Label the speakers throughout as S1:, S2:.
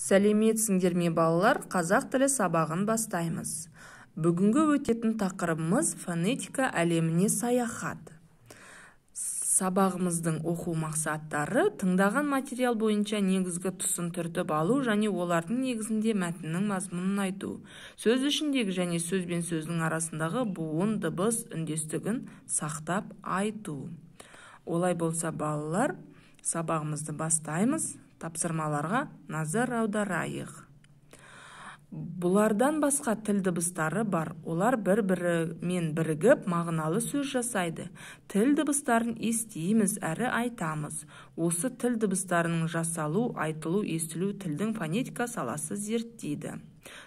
S1: Сәлеметсіңдер ме балалар, қазақ тілі сабағын бастаймыз. Бүгінгі өтетін тақырыбымыз фонетика әлеміне саяхат. Сабағымыздың оқу мақсаттары тыңдаған материал бойынша негізгі тұсын түртіп алу және олардың негізінде мәтіннің мазмұнын айту. Сөз ішіндегі және сөз бен сөздің арасындағы буын, дыбыс, үндестігін сақтап айту. Олай болса балалар, сабағымызды бастаймыз. Тапсырмаларға назар аударайық. Бұлардан басқа тіл дыбыстары бар. Олар бір-бірімен бірігіп мағыналы сөз жасайды. Тіл дыбыстарын естиміз әрі айтамыз. Осы тіл дыбыстарының жасалу, айтылу, естілу тілдің фонетика саласы зерттейді.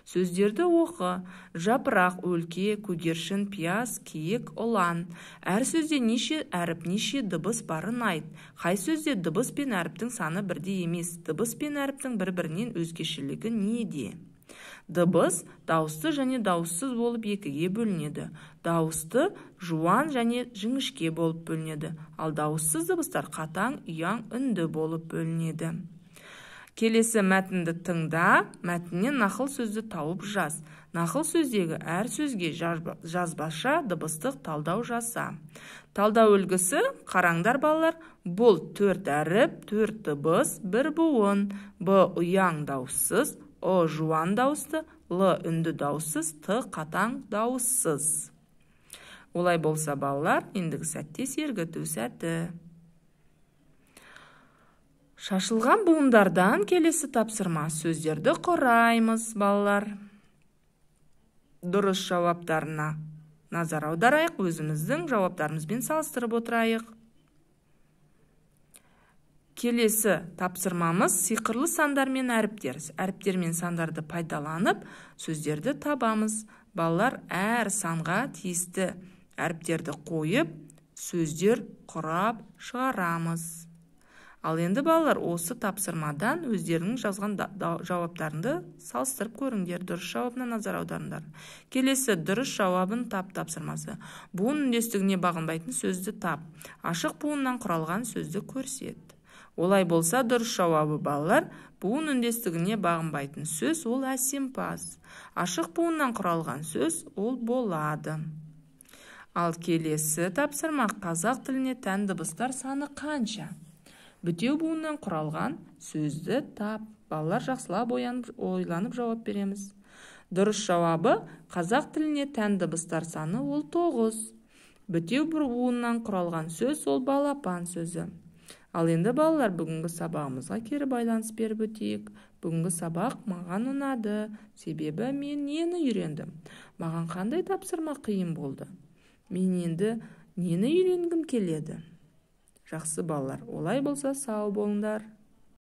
S1: Сөздерді оқы. Жапырақ, өлке, көгершін, пияз, киік, ұлан. Әр сөзде неше әріп, неше дыбыс барын айт. Қай сөзде дыбыс пен әріптің саны бірдей емес. Дыбыс пен әріптің бір-бірінен өзгешелігі неде? Дыбыс дауысты және дауыссыз болып екіге бөлінеді. Дауысты жуан және жіңішке болып бөлінеді. Ал дауыссыз дыбыстар қатаң, ұяң, үнді болып бөлінеді. Келесі мәтінді тыңда, мәтіннен нақыл сөзді тауып жаз. Нақыл сөздегі әр сөзге жазбаша дыбыстық талдау жаса. Талдау үлгісі қараңдар балалар. Бұл 4 әріп, 4 дыбыс, 1 буын. Б ұяң дауыссыз, О жуан дауысты, Л үнді дауыссыз, Т қатаң дауыссыз. Олай болса балалар, ендігі сәтте сергіту сәті. Шашылған буындардан келесі тапсырма. Сөздерді құраймыз балалар. Дұрыс жауаптарына назар аударайық, өзіміздің жауаптарымызбен салыстырып отырайық. Келесі тапсырмамыз сиқырлы сандар мен әріптер. Әріптер мен сандарды пайдаланып, сөздерді табамыз. Балалар әр санға тиісті әріптерді қойып, сөздер құрап шығарамыз. Ал енді балалар осы тапсырмадан өздерінің жазған жауаптарында салыстырып көріңдер. Дұрыс жауабына назар аударыңдар. Келесі дұрыс жауабын тап тапсырмасы. Буын үндестігіне бағынбайтын сөзді тап. Ашық буыннан құралған сөзді көрсет. Олай болса дұрыс жауабы балалар, буын үндестігіне бағынбайтын сөз ол әсемпаз. Ашық буыннан құралған сөз ол болады. Ал келесі тапсырма қазақ тіліне тән дыбыстар саны қанша? Бітеу буыннан құралған сөзді тап. Балалар жақсылап ойланып жауап береміз. Дұрыс жауабы қазақ тіліне тән дыбыстар саны ол 9. Бітеу буыннан құралған сөз ол балапан сөзі. Ал енді балалар бүгінгі сабағымызға кері байланыс беріп өтейік. Бүгінгі сабақ маған ұнады, себебі мен нені үйрендім? Маған қандай тапсырма қиын болды? Мен енді нені үйренгім келеді? Жақсы балалар, олай болса сау болыңдар.